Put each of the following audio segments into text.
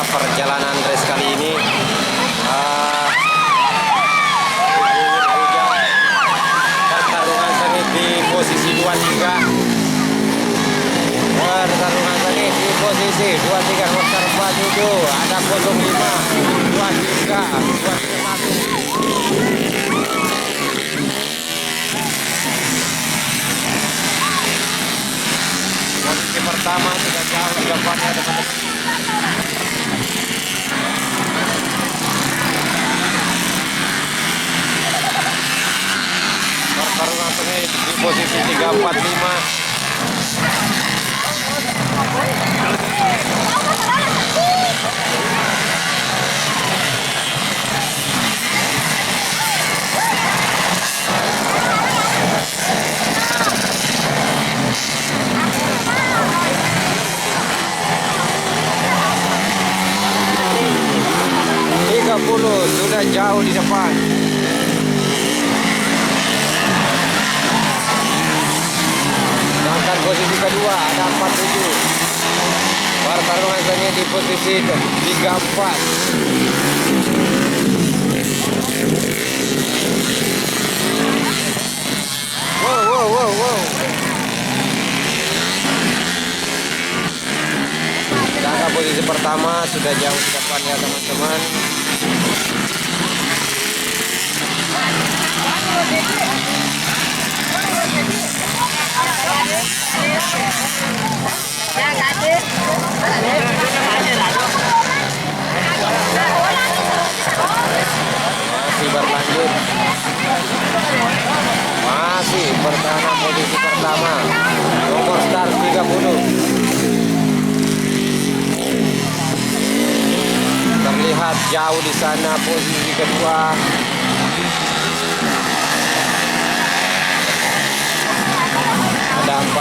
perjalanan race kali ini. Pertarungan sengit di posisi 23. Pertarungan sengit di posisi 23 motor 47. Ada 05, 23, 231. Posisi pertama sudah jauh di depannya teman-teman. Pertarungan sengit di posisi 345. Sudah jauh di depan. Sedangkan posisi kedua ada 47. Pertarungan sengit di posisi 34. Wow. Sedangkan posisi pertama sudah jauh di depan ya teman-teman. Masih berlanjut. Masih pertahanan posisi pertama. Nomor start 30. Terlihat jauh di sana posisi kedua. Ada 47.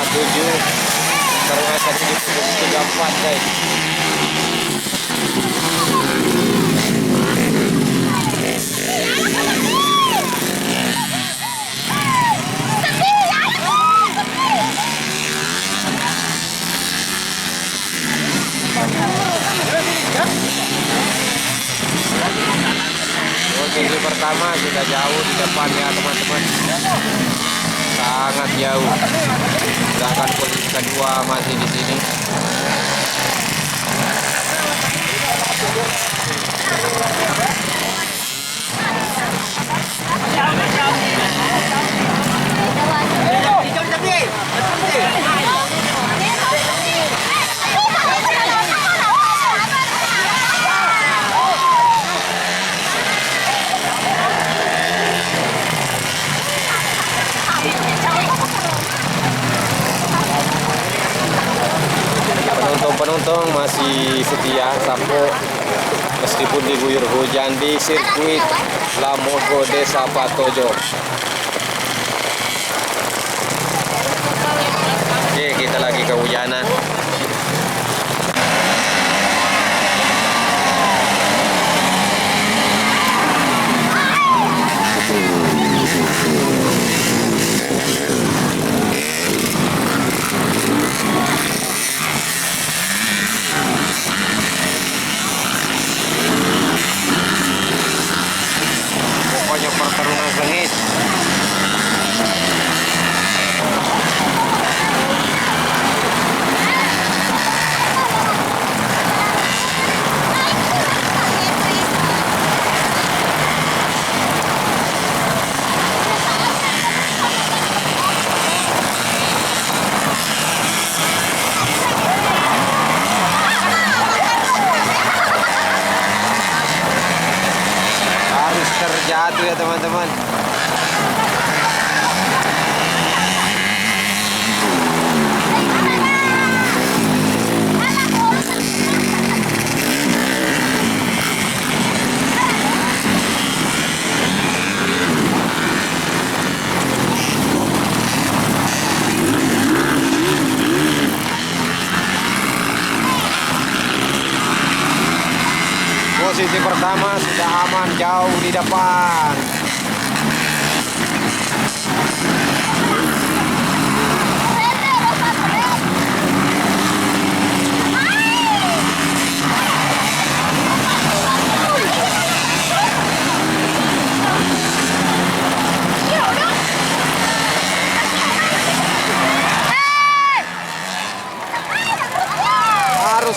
Pertarungan sengit di posisi 34 guys. Posisi pertama sudah jauh di depan ya teman-teman, sangat jauh. Sedangkan posisi kedua masih di sini. Penonton masih setia sampo meskipun diguyur hujan di sirkuit Lamogo Desa Patojo. Oke, kita lagi kehujanan. Pertarungan sengit. Harus terjatuh ya teman-teman. Posisi pertama sudah aman jauh di depan.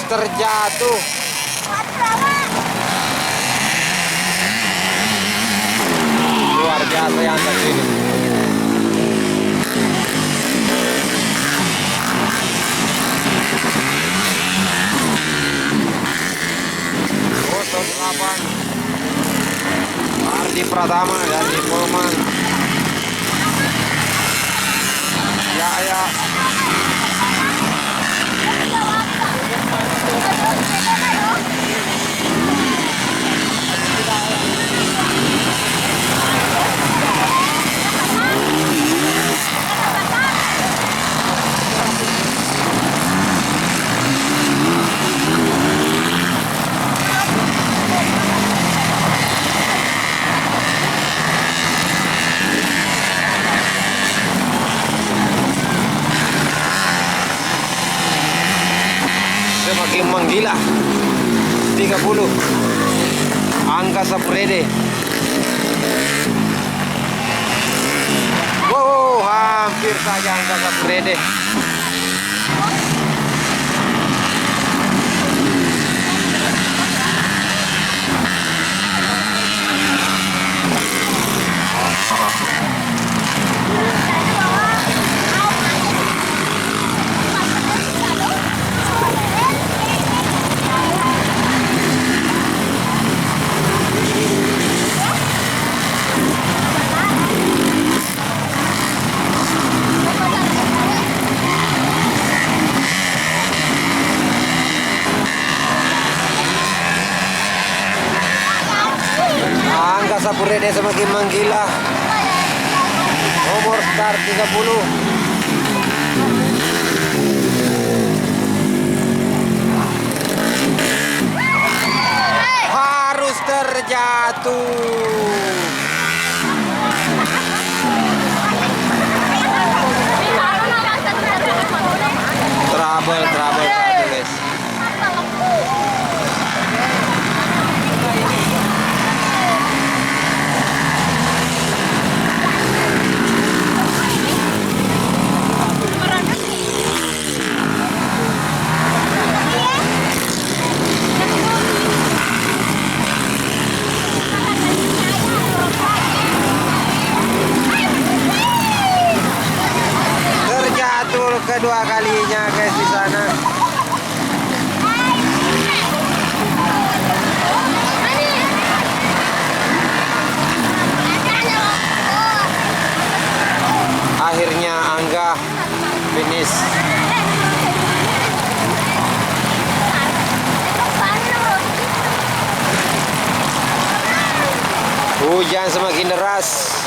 terjatuh. Luar biasa yang terjadi. Foto 8 Ardi Pratama dari Polman. Ya. Semakin menggila 30 Angga Sapurede. Wow, hampir saja Angga Sapurede. Sapurede semakin menggila. Nomor start 30. Harus terjatuh. Trouble guys. Kedua kalinya guys di sana. Akhirnya Angga finish. Hujan semakin deras.